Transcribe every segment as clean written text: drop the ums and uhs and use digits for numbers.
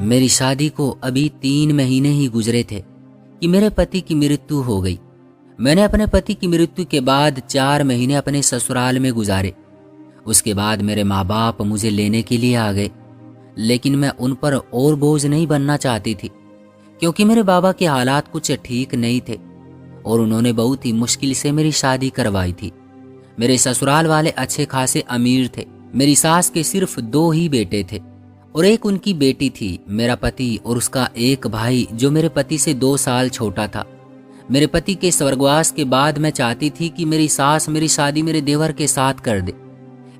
मेरी शादी को अभी 3 महीने ही गुजरे थे कि मेरे पति की मृत्यु हो गई। मैंने अपने पति की मृत्यु के बाद 4 महीने अपने ससुराल में गुजारे। उसके बाद मेरे माँ बाप मुझे लेने के लिए आ गए, लेकिन मैं उन पर और बोझ नहीं बनना चाहती थी, क्योंकि मेरे बाबा के हालात कुछ ठीक नहीं थे और उन्होंने बहुत ही मुश्किल से मेरी शादी करवाई थी। मेरे ससुराल वाले अच्छे खासे अमीर थे। मेरी सास के सिर्फ 2 ही बेटे थे और एक उनकी बेटी थी। मेरा पति और उसका एक भाई जो मेरे पति से 2 साल छोटा था। मेरे पति के स्वर्गवास के बाद मैं चाहती थी कि मेरी सास मेरी शादी मेरे देवर के साथ कर दे,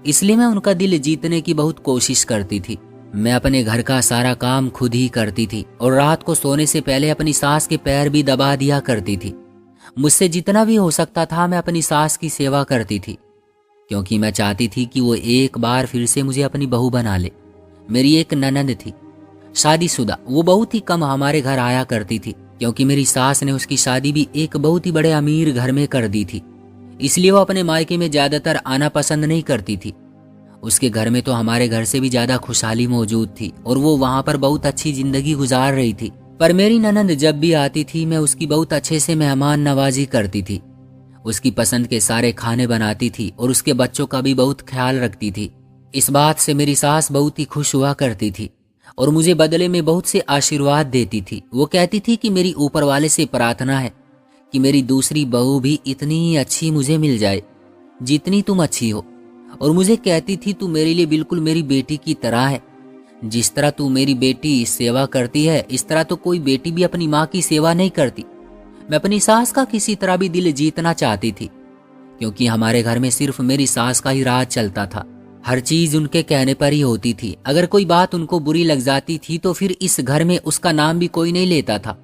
इसलिए मैं उनका दिल जीतने की बहुत कोशिश करती थी। मैं अपने घर का सारा काम खुद ही करती थी और रात को सोने से पहले अपनी सास के पैर भी दबा दिया करती थी। मुझसे जितना भी हो सकता था मैं अपनी सास की सेवा करती थी, क्योंकि मैं चाहती थी कि वो एक बार फिर से मुझे अपनी बहू बना ले। मेरी एक ननंद थी, शादीशुदा। वो बहुत ही कम हमारे घर आया करती थी, क्योंकि मेरी सास ने उसकी शादी भी एक बहुत ही बड़े अमीर घर में कर दी थी, इसलिए वो अपने मायके में ज्यादातर आना पसंद नहीं करती थी। उसके घर में तो हमारे घर से भी ज्यादा खुशहाली मौजूद थी और वो वहां पर बहुत अच्छी जिंदगी गुजार रही थी। पर मेरी ननंद जब भी आती थी मैं उसकी बहुत अच्छे से मेहमान नवाजी करती थी, उसकी पसंद के सारे खाने बनाती थी और उसके बच्चों का भी बहुत ख्याल रखती थी। इस बात से मेरी सास बहुत ही खुश हुआ करती थी और मुझे बदले में बहुत से आशीर्वाद देती थी। वो कहती थी कि मेरी ऊपर वाले से प्रार्थना है कि मेरी दूसरी बहू भी इतनी ही अच्छी मुझे मिल जाए जितनी तुम अच्छी हो, और मुझे कहती थी तू मेरे लिए बिल्कुल मेरी बेटी की तरह है। जिस तरह तू मेरी बेटी सेवा करती है, इस तरह तो कोई बेटी भी अपनी माँ की सेवा नहीं करती। मैं अपनी सास का किसी तरह भी दिल जीतना चाहती थी, क्योंकि हमारे घर में सिर्फ मेरी सास का ही राज चलता था। हर चीज उनके कहने पर ही होती थी। अगर कोई बात उनको बुरी लग जाती थी तो फिर इस घर में उसका नाम भी कोई नहीं लेता था,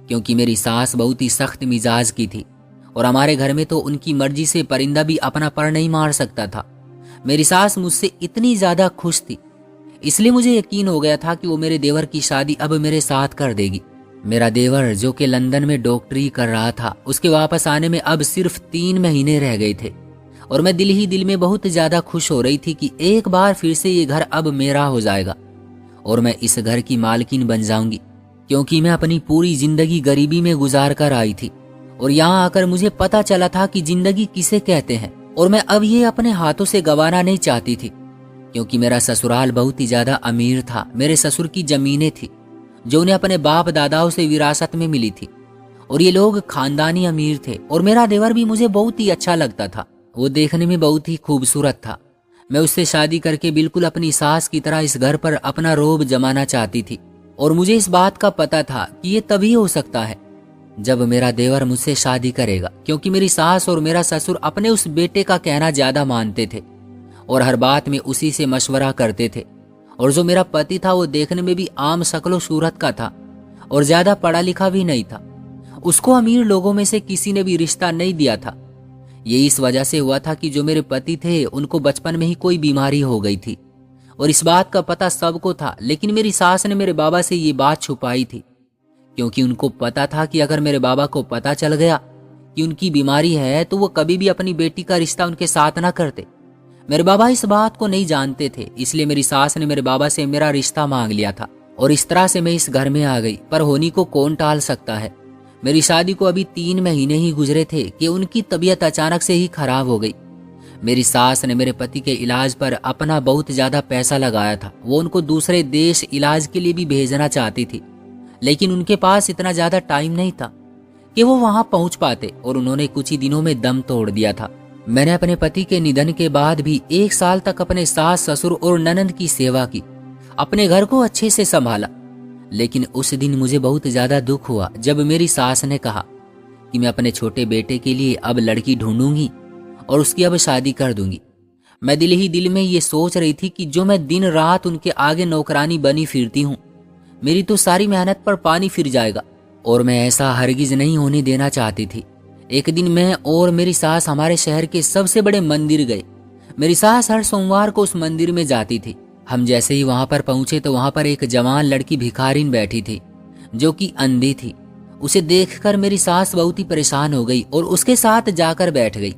क्योंकि मेरी सास बहुत ही सख्त मिजाज की थी और हमारे घर में तो उनकी मर्जी से परिंदा भी अपना पर नहीं मार सकता था। मेरी सास मुझसे इतनी ज्यादा खुश थी, इसलिए मुझे यकीन हो गया था कि वो मेरे देवर की शादी अब मेरे साथ कर देगी। मेरा देवर जो कि लंदन में डॉक्टरी कर रहा था, उसके वापस आने में अब सिर्फ 3 महीने रह गए थे और मैं दिल ही दिल में बहुत ज्यादा खुश हो रही थी कि एक बार फिर से ये घर अब मेरा हो जाएगा और मैं इस घर की मालकिन बन जाऊंगी, क्योंकि मैं अपनी पूरी जिंदगी गरीबी में गुजार कर आई थी और यहाँ आकर मुझे पता चला था कि जिंदगी किसे कहते हैं और मैं अब ये अपने हाथों से गंवाना नहीं चाहती थी, क्योंकि मेरा ससुराल बहुत ही ज्यादा अमीर था। मेरे ससुर की जमीनें थी जो उन्हें अपने बाप दादाओं से विरासत में मिली थी और ये लोग खानदानी अमीर थे। और मेरा देवर भी मुझे बहुत ही अच्छा लगता था, वो देखने में बहुत ही खूबसूरत था। मैं उससे शादी करके बिल्कुल अपनी सास की तरह इस घर पर अपना रोब जमाना चाहती थी और मुझे इस बात का पता था कि ये तभी हो सकता है जब मेरा देवर मुझसे शादी करेगा, क्योंकि मेरी सास और मेरा ससुर अपने उस बेटे का कहना ज्यादा मानते थे और हर बात में उसी से मशवरा करते थे। और जो मेरा पति था वो देखने में भी आम शक्लो सूरत का था और ज्यादा पढ़ा लिखा भी नहीं था। उसको अमीर लोगों में से किसी ने भी रिश्ता नहीं दिया था। ये इस वजह से हुआ था कि जो मेरे पति थे उनको बचपन में ही कोई बीमारी हो गई थी और इस बात का पता सबको था, लेकिन मेरी सास ने मेरे बाबा से ये बात छुपाई थी, क्योंकि उनको पता था कि अगर मेरे बाबा को पता चल गया कि उनकी बीमारी है तो वो कभी भी अपनी बेटी का रिश्ता उनके साथ ना करते। मेरे बाबा इस बात को नहीं जानते थे, इसलिए मेरी सास ने मेरे बाबा से मेरा रिश्ता मांग लिया था और इस तरह से मैं इस घर में आ गई। पर होनी को कौन टाल सकता है। मेरी शादी को अभी 3 महीने ही गुजरे थे कि उनकी तबीयत अचानक से ही खराब हो गई। मेरी सास ने मेरे पति के इलाज पर अपना बहुत ज्यादा पैसा लगाया था। वो उनको दूसरे देश इलाज के लिए भी भेजना चाहती थी, लेकिन उनके पास इतना ज्यादा टाइम नहीं था कि वो वहां पहुंच पाते और उन्होंने कुछ ही दिनों में दम तोड़ दिया था। मैंने अपने पति के निधन के बाद भी 1 साल तक अपने सास ससुर और ननंद की सेवा की, अपने घर को अच्छे से संभाला। लेकिन उस दिन मुझे बहुत ज्यादा दुख हुआ जब मेरी सास ने कहा कि मैं अपने छोटे बेटे के लिए अब लड़की ढूंढूंगी और उसकी अब शादी कर दूंगी। मैं दिल ही दिल में ये सोच रही थी कि जो मैं दिन रात उनके आगे नौकरानी बनी फिरती हूँ, मेरी तो सारी मेहनत पर पानी फिर जाएगा और मैं ऐसा हरगिज नहीं होने देना चाहती थी। एक दिन मैं और मेरी सास हमारे शहर के सबसे बड़े मंदिर गए। मेरी सास हर सोमवार को उस मंदिर में जाती थी। हम जैसे ही वहां पर पहुंचे तो वहां पर एक जवान लड़की भिखारिन बैठी थी जो कि अंधी थी। उसे देखकर मेरी सास बहुत ही परेशान हो गई और उसके साथ जाकर बैठ गई।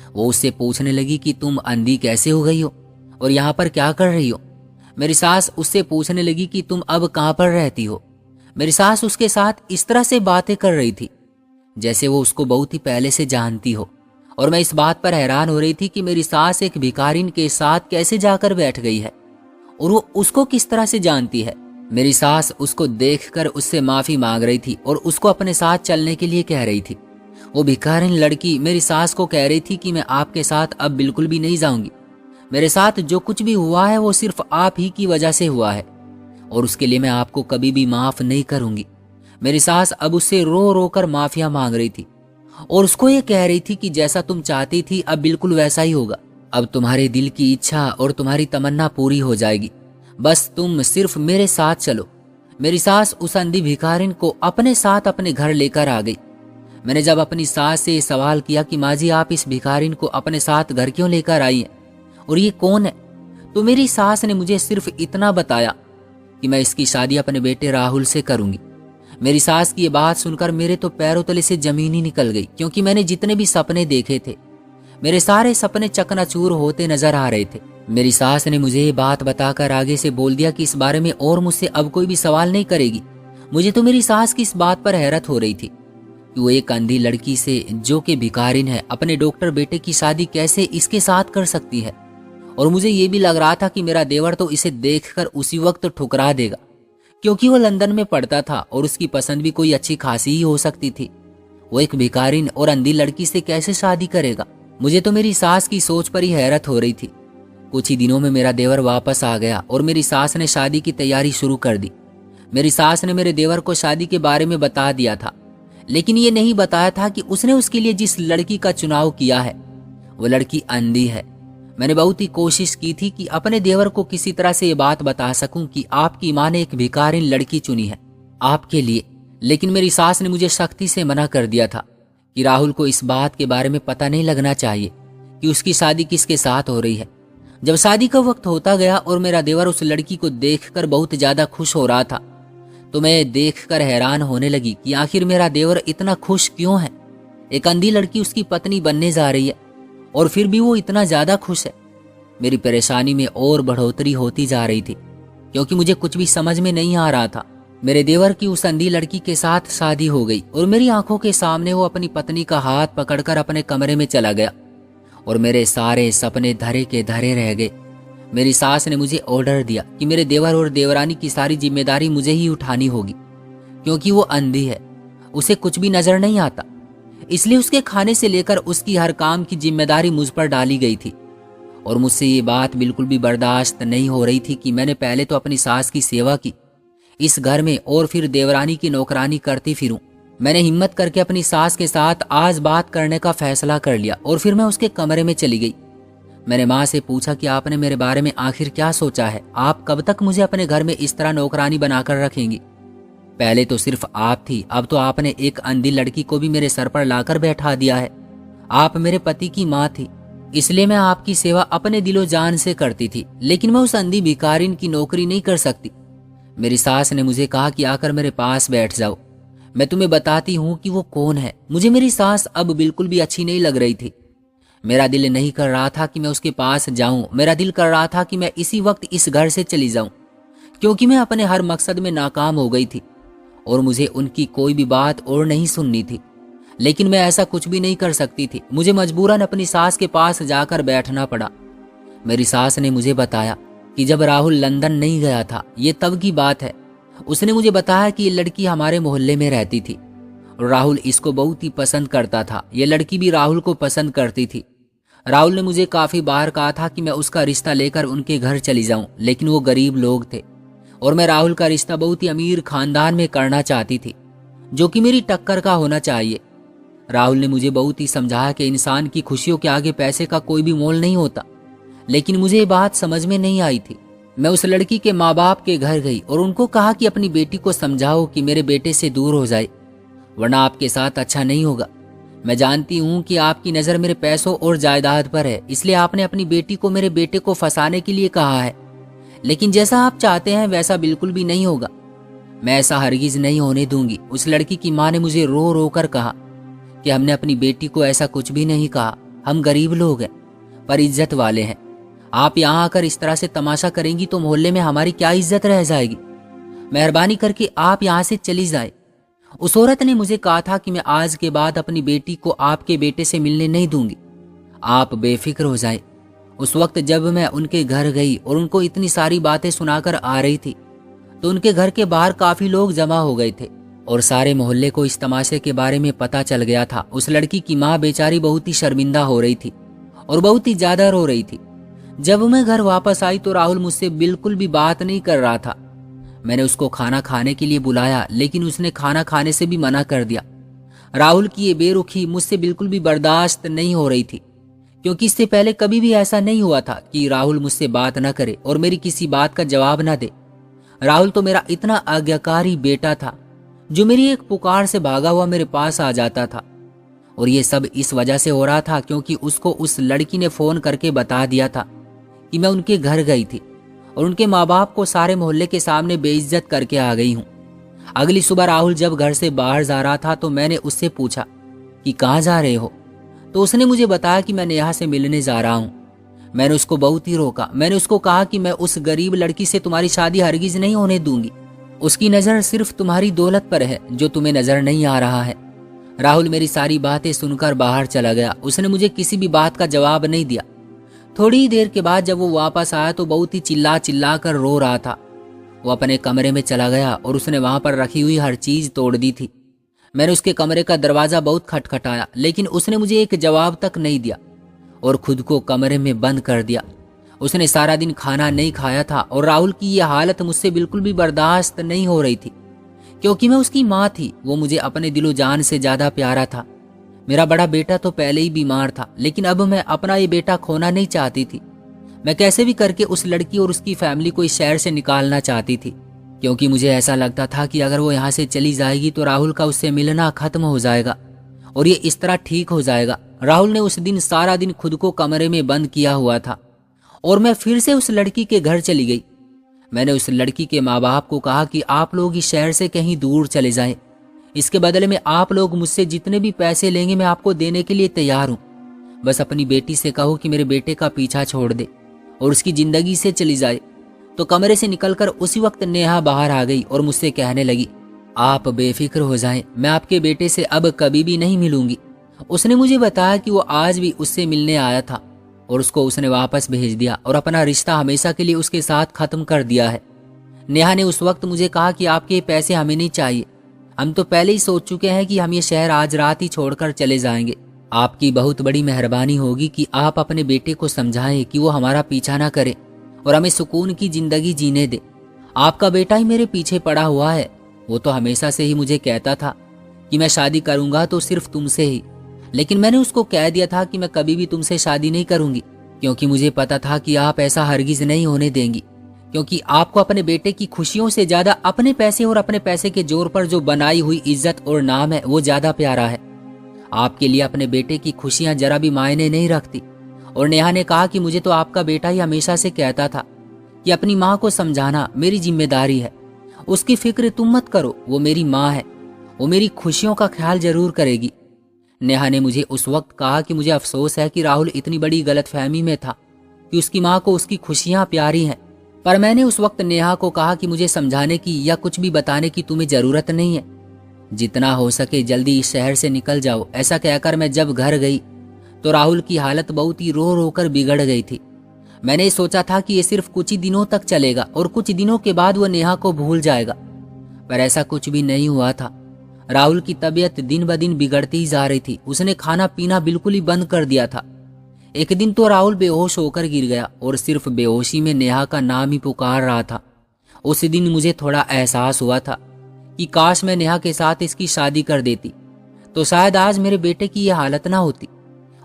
वो उससे पूछने लगी कि तुम अंधी कैसे हो गई हो और यहाँ पर क्या कर रही हो। मेरी सास उससे पूछने लगी कि तुम अब कहाँ पर रहती हो। मेरी सास उसके साथ इस तरह से बातें कर रही थी जैसे वो उसको बहुत ही पहले से जानती हो, और मैं इस बात पर हैरान हो रही थी कि मेरी सास एक भिखारिन के साथ कैसे जाकर बैठ गई है और वो उसको किस तरह से जानती है। मेरी सास उसको देखकर उससे माफी मांग रही थी और उसको अपने साथ चलने के लिए कह रही थी। वो भिखारिन लड़की मेरी सास को कह रही थी कि मैं आपके साथ अब बिल्कुल भी नहीं जाऊंगी। मेरे साथ जो कुछ भी हुआ है वो सिर्फ आप ही की वजह से हुआ है और उसके लिए मैं आपको कभी भी माफ नहीं करूंगी। मेरी सास अब उससे रो रो कर माफिया मांग रही थी और उसको ये कह रही थी कि जैसा तुम चाहती थी अब बिल्कुल वैसा ही होगा। अब तुम्हारे दिल की इच्छा और तुम्हारी तमन्ना पूरी हो जाएगी, बस तुम सिर्फ मेरे साथ चलो। मेरी सास उस अंधी भिखारिन को अपने साथ अपने घर लेकर आ गई। मैंने जब अपनी सास से सवाल किया कि माँ जी आप इस भिखारिन को अपने साथ घर क्यों लेकर आई हैं और ये कौन है, तो मेरी सास ने मुझे सिर्फ इतना बताया कि मैं इसकी शादी अपने बेटे राहुल से करूंगी। मेरी सास की ये बात सुनकर मेरे तो पैरों तले से जमीन ही निकल गई, क्योंकि मैंने जितने भी सपने देखे थे मेरे सारे सपने चकनाचूर होते नजर आ रहे थे। मेरी सास ने मुझे ये बात बताकर आगे से बोल दिया कि इस बारे में और मुझसे अब कोई भी सवाल नहीं करेगी। मुझे तो मेरी सास की इस बात पर हैरत हो रही थी कि वो एक अंधी लड़की से जो कि भिखारिन है अपने डॉक्टर बेटे की शादी कैसे इसके साथ कर सकती है। और मुझे ये भी लग रहा था कि मेरा देवर तो इसे देखकर उसी वक्त ठुकरा देगा, क्योंकि वो लंदन में पढ़ता था और उसकी पसंद भी कोई अच्छी खासी ही हो सकती थी। वो एक भिखारिन और अंधी लड़की से कैसे शादी करेगा। मुझे तो मेरी सास की सोच पर ही हैरत हो रही थी। कुछ ही दिनों में मेरा देवर वापस आ गया और मेरी सास ने शादी की तैयारी शुरू कर दी। मेरी सास ने मेरे देवर को शादी के बारे में बता दिया था, लेकिन ये नहीं बताया था कि उसने उसके लिए जिस लड़की का चुनाव किया है वो लड़की अंधी है। मैंने बहुत ही कोशिश की थी कि अपने देवर को किसी तरह से ये बात बता सकूं कि आपकी माँ ने एक भिखारिन लड़की चुनी है आपके लिए, लेकिन मेरी सास ने मुझे सख्ती से मना कर दिया था कि राहुल को इस बात के बारे में पता नहीं लगना चाहिए कि उसकी शादी किसके साथ हो रही है। जब शादी का वक्त होता गया और मेरा देवर उस लड़की को देखकर बहुत ज्यादा खुश हो रहा था, तो मैं देखकर हैरान होने लगी कि आखिर मेरा देवर इतना खुश क्यों है। एक अंधी लड़की उसकी पत्नी बनने जा रही है और फिर भी वो इतना ज्यादा खुश है। मेरी परेशानी में और बढ़ोतरी होती जा रही थी, क्योंकि मुझे कुछ भी समझ में नहीं आ रहा था। मेरे देवर की उस अंधी लड़की के साथ शादी हो गई और मेरी आंखों के सामने वो अपनी पत्नी का हाथ पकड़कर अपने कमरे में चला गया और मेरे सारे सपने धरे के धरे रह गए। मेरी सास ने मुझे ऑर्डर दिया कि मेरे देवर और देवरानी की सारी जिम्मेदारी मुझे ही उठानी होगी, क्योंकि वो अंधी है, उसे कुछ भी नजर नहीं आता। इसलिए उसके खाने से लेकर उसकी हर काम की जिम्मेदारी मुझ पर डाली गई थी और मुझसे ये बात बिल्कुल भी बर्दाश्त नहीं हो रही थी कि मैंने पहले तो अपनी सास की सेवा की इस घर में और फिर देवरानी की नौकरानी करती फिरूं। मैंने हिम्मत करके अपनी सास के साथ आज बात करने का फैसला कर लिया और फिर मैं उसके कमरे में चली गई। मैंने माँ से पूछा कि आपने मेरे बारे में आखिर क्या सोचा है, आप कब तक मुझे अपने घर में इस तरह नौकरानी बनाकर रखेंगी। पहले तो सिर्फ आप थी, अब तो आपने एक अंधी लड़की को भी मेरे सर पर लाकर बैठा दिया है। आप मेरे पति की माँ थी, इसलिए मैं आपकी सेवा अपने दिलो जान से करती थी, लेकिन मैं उस अंधी भिखारिन की नौकरी नहीं कर सकती। मेरी सास ने मुझे कहा कि आकर मेरे पास बैठ जाओ, मैं तुम्हें बताती हूँ कि वो कौन है। मुझे मेरी सास अब बिल्कुल भी अच्छी नहीं लग रही थी। मेरा दिल नहीं कर रहा था कि मैं उसके पास जाऊं, मेरा दिल कर रहा था कि मैं इसी वक्त इस घर से चली जाऊं, क्योंकि मैं अपने हर मकसद में नाकाम हो गई थी और मुझे उनकी कोई भी बात और नहीं सुननी थी। लेकिन मैं ऐसा कुछ भी नहीं कर सकती थी, मुझे मजबूरन अपनी सास के पास जाकर बैठना पड़ा। मेरी सास ने मुझे बताया कि जब राहुल लंदन नहीं गया था, ये तब की बात है, उसने मुझे बताया कि ये लड़की हमारे मोहल्ले में रहती थी और राहुल इसको बहुत ही पसंद करता था। ये लड़की भी राहुल को पसंद करती थी। राहुल ने मुझे काफी बार कहा था कि मैं उसका रिश्ता लेकर उनके घर चली जाऊं, लेकिन वो गरीब लोग थे और मैं राहुल का रिश्ता बहुत ही अमीर खानदान में करना चाहती थी, जो कि मेरी टक्कर का होना चाहिए। राहुल ने मुझे बहुत ही समझाया कि इंसान की खुशियों के आगे पैसे का कोई भी मोल नहीं होता, लेकिन मुझे ये बात समझ में नहीं आई थी। मैं उस लड़की के माँ बाप के घर गई और उनको कहा कि अपनी बेटी को समझाओ कि मेरे बेटे से दूर हो जाए, वरना आपके साथ अच्छा नहीं होगा। मैं जानती हूँ कि आपकी नज़र मेरे पैसों और जायदाद पर है, इसलिए आपने अपनी बेटी को मेरे बेटे को फंसाने के लिए कहा है, लेकिन जैसा आप चाहते हैं वैसा बिल्कुल भी नहीं होगा। मैं ऐसा हरगिज नहीं होने दूंगी। उस लड़की की माँ ने मुझे रो रो कर कहा कि हमने अपनी बेटी को ऐसा कुछ भी नहीं कहा, हम गरीब लोग हैं पर इज्जत वाले हैं, आप यहाँ आकर इस तरह से तमाशा करेंगी तो मोहल्ले में हमारी क्या इज्जत रह जाएगी। मेहरबानी करके आप यहाँ से चली जाए। उस औरत ने मुझे कहा था कि मैं आज के बाद अपनी बेटी को आपके बेटे से मिलने नहीं दूंगी, आप बेफिक्र हो जाए। उस वक्त जब मैं उनके घर गई और उनको इतनी सारी बातें सुनाकर आ रही थी तो उनके घर के बाहर काफी लोग जमा हो गए थे और सारे मोहल्ले को इस तमाशे के बारे में पता चल गया था। उस लड़की की माँ बेचारी बहुत ही शर्मिंदा हो रही थी और बहुत ही ज्यादा रो रही थी। जब मैं घर वापस आई तो राहुल मुझसे बिल्कुल भी बात नहीं कर रहा था। मैंने उसको खाना खाने के लिए बुलाया लेकिन उसने खाना खाने से भी मना कर दिया। राहुल की ये बेरुखी मुझसे बिल्कुल भी बर्दाश्त नहीं हो रही थी, क्योंकि इससे पहले कभी भी ऐसा नहीं हुआ था कि राहुल मुझसे बात न करे और मेरी किसी बात का जवाब न दे। राहुल तो मेरा इतना आज्ञाकारी बेटा था जो मेरी एक पुकार से भागा हुआ मेरे पास आ जाता था। और ये सब इस वजह से हो रहा था क्योंकि उसको उस लड़की ने फोन करके बता दिया था कि मैं उनके घर गई थी और उनके माँ बाप को सारे मोहल्ले के सामने बेइज्जत करके आ गई हूँ। अगली सुबह राहुल जब घर से बाहर जा रहा था तो मैंने उससे पूछा कि कहाँ जा रहे हो, तो उसने मुझे बताया कि मैं नेहा से मिलने जा रहा हूँ। मैंने उसको बहुत ही रोका। मैंने उसको कहा कि मैं उस गरीब लड़की से तुम्हारी शादी हरगिज नहीं होने दूंगी। उसकी नजर सिर्फ तुम्हारी दौलत पर है जो तुम्हें नजर नहीं आ रहा है। राहुल मेरी सारी बातें सुनकर बाहर चला गया। उसने मुझे किसी भी बात का जवाब नहीं दिया। थोड़ी ही देर के बाद जब वो वापस आया तो बहुत ही चिल्ला चिल्ला कर रो रहा था। वो अपने कमरे में चला गया और उसने वहां पर रखी हुई हर चीज तोड़ दी थी। मैंने उसके कमरे का दरवाजा बहुत खटखटाया लेकिन उसने मुझे एक जवाब तक नहीं दिया और खुद को कमरे में बंद कर दिया। उसने सारा दिन खाना नहीं खाया था और राहुल की यह हालत मुझसे बिल्कुल भी बर्दाश्त नहीं हो रही थी, क्योंकि मैं उसकी माँ थी। वो मुझे अपने दिलो जान से ज्यादा प्यारा था। मेरा बड़ा बेटा तो पहले ही बीमार था लेकिन अब मैं अपना ये बेटा खोना नहीं चाहती थी। मैं कैसे भी करके उस लड़की और उसकी फैमिली को इस शहर से निकालना चाहती थी, क्योंकि मुझे ऐसा लगता था कि अगर वो यहाँ से चली जाएगी तो राहुल का उससे मिलना खत्म हो जाएगा और ये इस तरह ठीक हो जाएगा। राहुल ने उस दिन सारा दिन खुद को कमरे में बंद किया हुआ था और मैं फिर से उस लड़की के घर चली गई। मैंने उस लड़की के माँ बाप को कहा कि आप लोग इस शहर से कहीं दूर चले जाएं। इसके बदले में आप लोग मुझसे जितने भी पैसे लेंगे मैं आपको देने के लिए तैयार हूँ। बस अपनी बेटी से कहो कि मेरे बेटे का पीछा छोड़ दे और उसकी जिंदगी से चली जाए। तो कमरे से निकलकर उसी वक्त नेहा बाहर आ गई और मुझसे कहने लगी, आप बेफिक्र हो जाएं, मैं आपके बेटे से अब कभी भी नहीं मिलूंगी। उसने मुझे बताया कि वो आज भी उससे मिलने आया था और उसको उसने वापस भेज दिया और अपना रिश्ता हमेशा के लिए उसके साथ खत्म कर दिया है। नेहा ने उस वक्त मुझे कहा कि आपके पैसे हमें नहीं चाहिए, हम तो पहले ही सोच चुके हैं कि हम ये शहर आज रात ही छोड़कर चले जाएंगे। आपकी बहुत बड़ी मेहरबानी होगी कि आप अपने बेटे को समझाएं कि वो हमारा पीछा ना करे और हमें सुकून की जिंदगी जीने दे। आपका बेटा ही मेरे पीछे पड़ा हुआ है। वो तो हमेशा से ही मुझे कहता था कि मैं शादी करूंगा तो सिर्फ तुमसे ही, लेकिन मैंने उसको कह दिया था कि मैं कभी भी तुमसे शादी नहीं करूंगी, क्योंकि मुझे पता था कि आप ऐसा हरगिज नहीं होने देंगी, क्योंकि आपको अपने बेटे की खुशियों से ज्यादा अपने पैसे और अपने पैसे के जोर पर जो बनाई हुई इज्जत और नाम है वो ज्यादा प्यारा है। आपके लिए अपने बेटे की खुशियां जरा भी मायने नहीं रखती। और नेहा ने कहा कि मुझे तो आपका बेटा ही हमेशा से कहता था कि अपनी माँ को समझाना मेरी जिम्मेदारी है, उसकी फिक्र तुम मत करो, वो मेरी माँ है, वो मेरी खुशियों का ख्याल जरूर करेगी। नेहा ने मुझे उस वक्त कहा कि मुझे अफसोस है कि राहुल इतनी बड़ी गलतफहमी में था कि उसकी माँ को उसकी खुशियां प्यारी हैं, पर मैंने उस वक्त नेहा को कहा कि मुझे समझाने की या कुछ भी बताने की तुम्हें जरूरत नहीं है, जितना हो सके जल्दी इस शहर से निकल जाओ। ऐसा कहकर मैं जब घर गई तो राहुल की हालत बहुत ही रो रो कर बिगड़ गई थी। मैंने सोचा था कि ये सिर्फ कुछ ही दिनों तक चलेगा और कुछ दिनों के बाद वो नेहा को भूल जाएगा, पर ऐसा कुछ भी नहीं हुआ था। राहुल की तबीयत दिन ब दिन बिगड़ती ही जा रही थी। उसने खाना पीना बिल्कुल ही बंद कर दिया था। एक दिन तो राहुल बेहोश होकर गिर गया और सिर्फ बेहोशी में नेहा का नाम ही पुकार रहा था। उस दिन मुझे थोड़ा एहसास हुआ था कि काश मैं नेहा के साथ इसकी शादी कर देती तो शायद आज मेरे बेटे की यह हालत ना होती।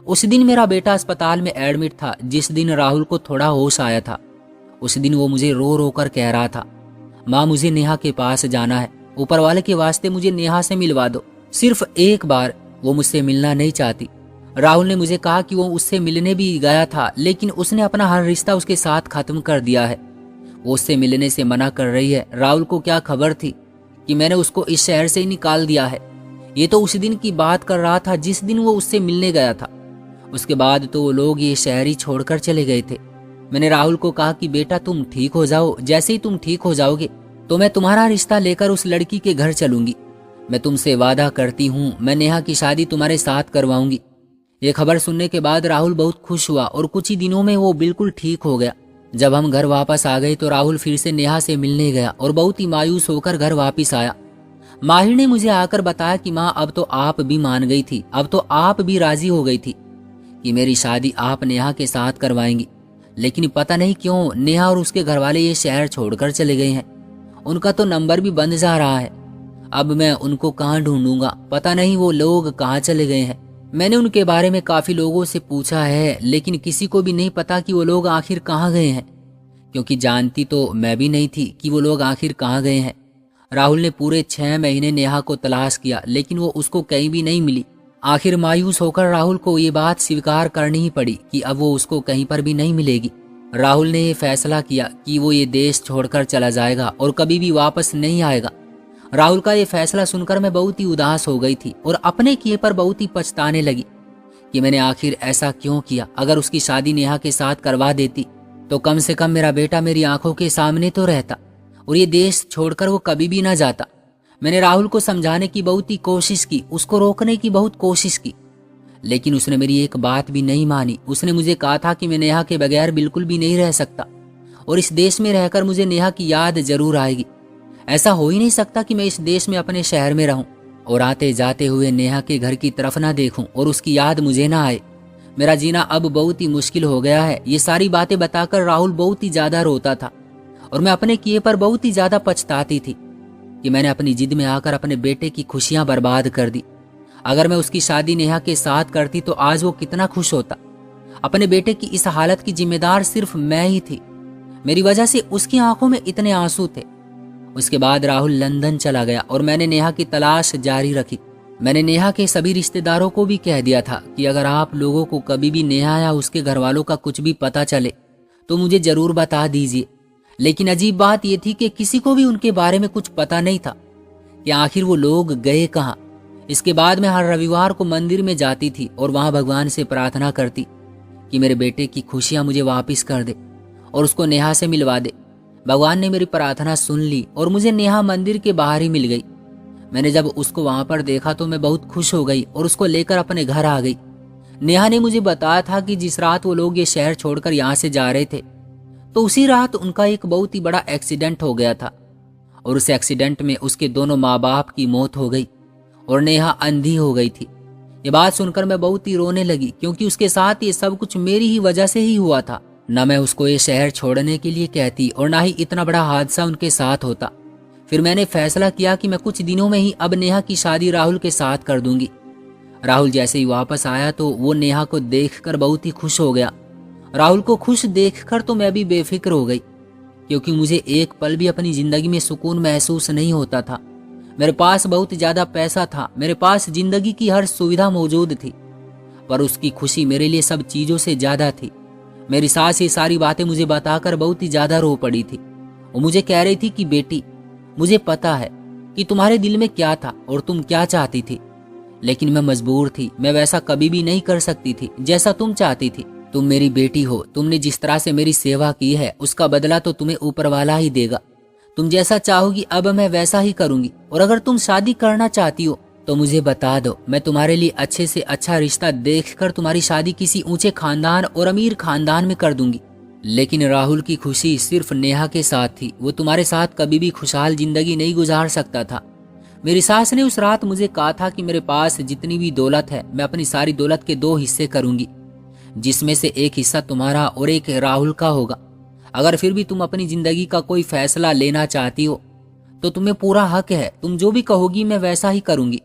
उस दिन मेरा बेटा अस्पताल में एडमिट था। जिस दिन राहुल को थोड़ा होश आया था उस दिन वो मुझे रो रो कर कह रहा था, माँ मुझे नेहा के पास जाना है, ऊपर वाले के वास्ते मुझे नेहा से मिलवा दो, सिर्फ एक बार। वो मुझसे मिलना नहीं चाहती। राहुल ने मुझे कहा कि वो उससे मिलने भी गया था लेकिन उसने अपना हर रिश्ता उसके साथ खत्म कर दिया है। वो उससे मिलने से मना कर रही है। राहुल को क्या खबर थी कि मैंने उसको इस शहर से ही निकाल दिया है। ये तो उस दिन की बात कर रहा था जिस दिन वो उससे मिलने गया था। उसके बाद तो वो लोग ये शहर ही छोड़कर चले गए थे। मैंने राहुल को कहा कि बेटा तुम ठीक हो जाओ, जैसे ही तुम ठीक हो जाओगे तो मैं तुम्हारा रिश्ता लेकर उस लड़की के घर चलूंगी। मैं तुमसे वादा करती हूँ, मैं नेहा की शादी तुम्हारे साथ करवाऊंगी। ये खबर सुनने के बाद राहुल बहुत खुश हुआ और कुछ ही दिनों में वो बिल्कुल ठीक हो गया। जब हम घर वापस आ गए तो राहुल फिर से नेहा से मिलने गया और बहुत ही मायूस होकर घर वापस आया। माहिर ने मुझे आकर बताया कि माँ अब तो आप भी मान गई थी, अब तो आप भी राजी हो गई थी कि मेरी शादी आप नेहा के साथ करवाएंगी। लेकिन पता नहीं क्यों नेहा और उसके घरवाले ये शहर छोड़कर चले गए हैं। उनका तो नंबर भी बंद जा रहा है। अब मैं उनको कहाँ ढूंढूंगा, पता नहीं वो लोग कहाँ चले गए हैं। मैंने उनके बारे में काफी लोगों से पूछा है, लेकिन किसी को भी नहीं पता कि वो लोग आखिर कहाँ गए हैं, क्योंकि जानती तो मैं भी नहीं थी कि वो लोग आखिर कहाँ गए हैं। राहुल ने पूरे 6 महीने नेहा को तलाश किया, लेकिन वो उसको कहीं भी नहीं मिली। आखिर मायूस होकर राहुल को ये बात स्वीकार करनी ही पड़ी कि अब वो उसको कहीं पर भी नहीं मिलेगी। राहुल ने ये फैसला किया कि वो ये देश छोड़कर चला जाएगा और कभी भी वापस नहीं आएगा। राहुल का ये फैसला सुनकर मैं बहुत ही उदास हो गई थी और अपने किए पर बहुत ही पछताने लगी कि मैंने आखिर ऐसा क्यों किया। अगर उसकी शादी नेहा के साथ करवा देती तो कम से कम मेरा बेटा मेरी आंखों के सामने तो रहता और ये देश छोड़कर वो कभी भी ना जाता। मैंने राहुल को समझाने की बहुत ही कोशिश की, उसको रोकने की बहुत कोशिश की, लेकिन उसने मेरी एक बात भी नहीं मानी। उसने मुझे कहा था कि मैं नेहा के बगैर बिल्कुल भी नहीं रह सकता और इस देश में रहकर मुझे नेहा की याद जरूर आएगी। ऐसा हो ही नहीं सकता कि मैं इस देश में अपने शहर में रहूं और आते जाते हुए नेहा के घर की तरफ ना देखूं और उसकी याद मुझे ना आए। मेरा जीना अब बहुत ही मुश्किल हो गया है। ये सारी बातें बताकर राहुल बहुत ही ज्यादा रोता था और मैं अपने किए पर बहुत ही ज्यादा पछताती थी कि मैंने अपनी जिद में आकर अपने बेटे की खुशियां बर्बाद कर दी। अगर मैं उसकी शादी नेहा के साथ करती तो आज वो कितना खुश होता। अपने बेटे की इस हालत की जिम्मेदार सिर्फ मैं ही थी। मेरी वजह से उसकी आंखों में इतने आंसू थे। उसके बाद राहुल लंदन चला गया और मैंने नेहा की तलाश जारी रखी। मैंने नेहा के सभी रिश्तेदारों को भी कह दिया था कि अगर आप लोगों को कभी भी नेहा या उसके घर वालों का कुछ भी पता चले तो मुझे जरूर बता दीजिए। लेकिन अजीब बात यह थी कि किसी को भी उनके बारे में कुछ पता नहीं था कि आखिर वो लोग गए कहाँ। इसके बाद मैं हर रविवार को मंदिर में जाती थी और वहां भगवान से प्रार्थना करती कि मेरे बेटे की खुशियां मुझे वापस कर दे और उसको नेहा से मिलवा दे। भगवान ने मेरी प्रार्थना सुन ली और मुझे नेहा मंदिर के बाहर ही मिल गई। मैंने जब उसको वहां पर देखा तो मैं बहुत खुश हो गई और उसको लेकर अपने घर आ गई। नेहा ने मुझे बताया था कि जिस रात वो लोग ये शहर छोड़कर यहाँ से जा रहे थे तो उसी रात उनका एक बहुत ही बड़ा एक्सीडेंट हो गया था और उस एक्सीडेंट में उसके दोनों माँ बाप की मौत हो गई और नेहा अंधी हो गई थी। ये बात सुनकर मैं बहुत ही रोने लगी, क्योंकि उसके साथ ये सब कुछ मेरी ही वजह से ही हुआ था। न मैं उसको ये शहर छोड़ने के लिए कहती और ना ही इतना बड़ा हादसा उनके साथ होता। फिर मैंने फैसला किया कि मैं कुछ दिनों में ही अब नेहा की शादी राहुल के साथ कर दूंगी। राहुल जैसे ही वापस आया तो वो नेहा को देखकर बहुत ही खुश हो गया। राहुल को खुश देखकर तो मैं भी बेफिक्र हो गई, क्योंकि मुझे एक पल भी अपनी जिंदगी में सुकून महसूस नहीं होता था। मेरे पास बहुत ज्यादा पैसा था, मेरे पास जिंदगी की हर सुविधा मौजूद थी, पर उसकी खुशी मेरे लिए सब चीजों से ज्यादा थी। मेरी सास ये सारी बातें मुझे बताकर बहुत ही ज्यादा रो पड़ी थी। वो मुझे कह रही थी कि बेटी, मुझे पता है कि तुम्हारे दिल में क्या था और तुम क्या चाहती थी, लेकिन मैं मजबूर थी। मैं वैसा कभी भी नहीं कर सकती थी जैसा तुम चाहती थी। तुम मेरी बेटी हो, तुमने जिस तरह से मेरी सेवा की है उसका बदला तो तुम्हें ऊपर वाला ही देगा। तुम जैसा चाहोगी अब मैं वैसा ही करूंगी, और अगर तुम शादी करना चाहती हो तो मुझे बता दो। मैं तुम्हारे लिए अच्छे से अच्छा रिश्ता देखकर तुम्हारी शादी किसी ऊंचे खानदान और अमीर खानदान में कर दूंगी। लेकिन राहुल की खुशी सिर्फ नेहा के साथ थी। वो तुम्हारे साथ कभी भी खुशहाल जिंदगी नहीं गुजार सकता था। मेरी सास ने उस रात मुझे कहा था कि मेरे पास जितनी भी दौलत है मैं अपनी सारी दौलत के 2 हिस्से करूंगी, जिसमें से एक हिस्सा तुम्हारा और एक राहुल का होगा। अगर फिर भी तुम अपनी जिंदगी का कोई फैसला लेना चाहती हो तो तुम्हें पूरा हक है। तुम जो भी कहोगी मैं वैसा ही करूंगी।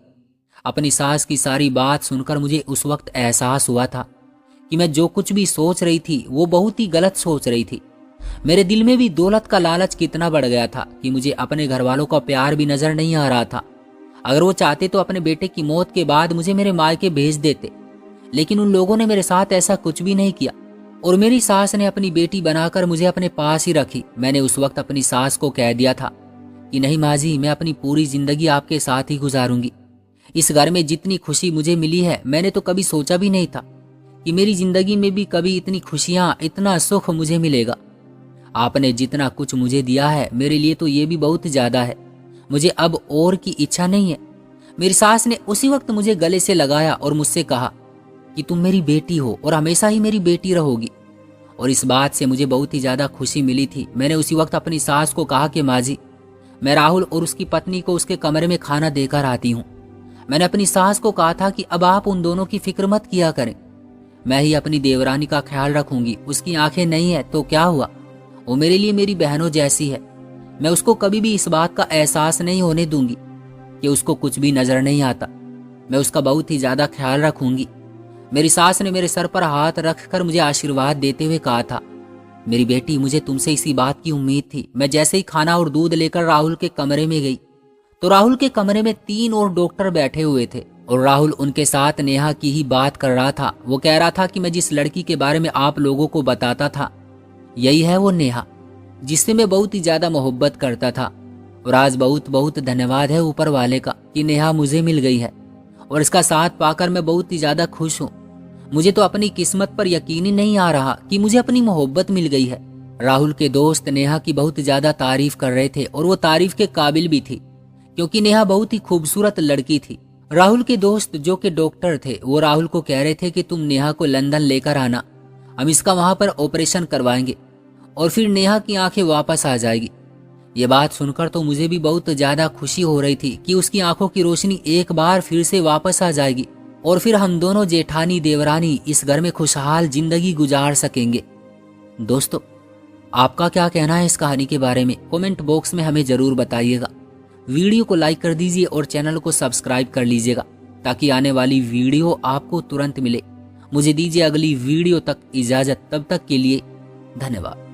अपनी सास की सारी बात सुनकर मुझे उस वक्त एहसास हुआ था कि मैं जो कुछ भी सोच रही थी वो बहुत ही गलत सोच रही थी। मेरे दिल में भी दौलत का लालच कितना बढ़ गया था कि मुझे अपने घर वालों का प्यार भी नजर नहीं आ रहा था। अगर वो चाहते तो अपने बेटे की मौत के बाद मुझे मेरे मायके भेज देते, लेकिन उन लोगों ने मेरे साथ ऐसा कुछ भी नहीं किया और मेरी सास ने अपनी बेटी बनाकर मुझे अपने पास ही रखी। मैंने उस वक्त अपनी सास को कह दिया था कि नहीं माँ जी, मैं अपनी पूरी जिंदगी आपके साथ ही गुजारूंगी। इस घर में जितनी खुशी मुझे मिली है मैंने तो कभी सोचा भी नहीं था कि मेरी जिंदगी में भी कभी इतनी खुशियां, इतना सुख मुझे मिलेगा। आपने जितना कुछ मुझे दिया है मेरे लिए तो ये भी बहुत ज्यादा है। मुझे अब और की इच्छा नहीं है। मेरी सास ने उसी वक्त मुझे गले से लगाया और मुझसे कहा कि तुम मेरी बेटी हो और हमेशा ही मेरी बेटी रहोगी। और इस बात से मुझे बहुत ही ज्यादा खुशी मिली थी। मैंने उसी वक्त अपनी सास को कहा कि माँ जी, मैं राहुल और उसकी पत्नी को उसके कमरे में खाना देकर आती हूँ। मैंने अपनी सास को कहा था कि अब आप उन दोनों की फिक्र मत किया करें, मैं ही अपनी देवरानी का ख्याल रखूंगी। उसकी आंखें नहीं है तो क्या हुआ, वो मेरे लिए मेरी बहनों जैसी है। मैं उसको कभी भी इस बात का एहसास नहीं होने दूंगी कि उसको कुछ भी नजर नहीं आता। मैं उसका बहुत ही ज्यादा ख्याल रखूंगी। मेरी सास ने मेरे सर पर हाथ रखकर मुझे आशीर्वाद देते हुए कहा था, मेरी बेटी, मुझे तुमसे इसी बात की उम्मीद थी। मैं जैसे ही खाना और दूध लेकर राहुल के कमरे में गई तो राहुल के कमरे में 3 और डॉक्टर बैठे हुए थे और राहुल उनके साथ नेहा की ही बात कर रहा था। वो कह रहा था कि मैं जिस लड़की के बारे में आप लोगों को बताता था, यही है वो नेहा, जिससे मैं बहुत ही ज्यादा मोहब्बत करता था। और आज बहुत बहुत धन्यवाद है ऊपर वाले का कि नेहा मुझे मिल गई है और इसका साथ पाकर मैं बहुत ही ज्यादा खुश हूँ। मुझे तो अपनी किस्मत पर यकीन ही नहीं आ रहा कि मुझे अपनी मोहब्बत मिल गई है। राहुल के दोस्त नेहा की बहुत ज्यादा तारीफ कर रहे थे और वो तारीफ के काबिल भी थी, क्योंकि नेहा बहुत ही खूबसूरत लड़की थी। राहुल के दोस्त जो कि डॉक्टर थे, वो राहुल को कह रहे थे कि तुम नेहा को लंदन लेकर आना, हम इसका वहां पर ऑपरेशन करवाएंगे और फिर नेहा की आंखें वापस आ जाएगी। ये बात सुनकर तो मुझे भी बहुत ज्यादा खुशी हो रही थी कि उसकी आंखों की रोशनी एक बार फिर से वापस आ जाएगी और फिर हम दोनों जेठानी देवरानी इस घर में खुशहाल जिंदगी गुजार सकेंगे। दोस्तों, आपका क्या कहना है इस कहानी के बारे में? कमेंट बॉक्स में हमें जरूर बताइएगा। वीडियो को लाइक कर दीजिए और चैनल को सब्सक्राइब कर लीजिएगा ताकि आने वाली वीडियो आपको तुरंत मिले। मुझे दीजिए अगली वीडियो तक इजाजत, तब तक के लिए धन्यवाद।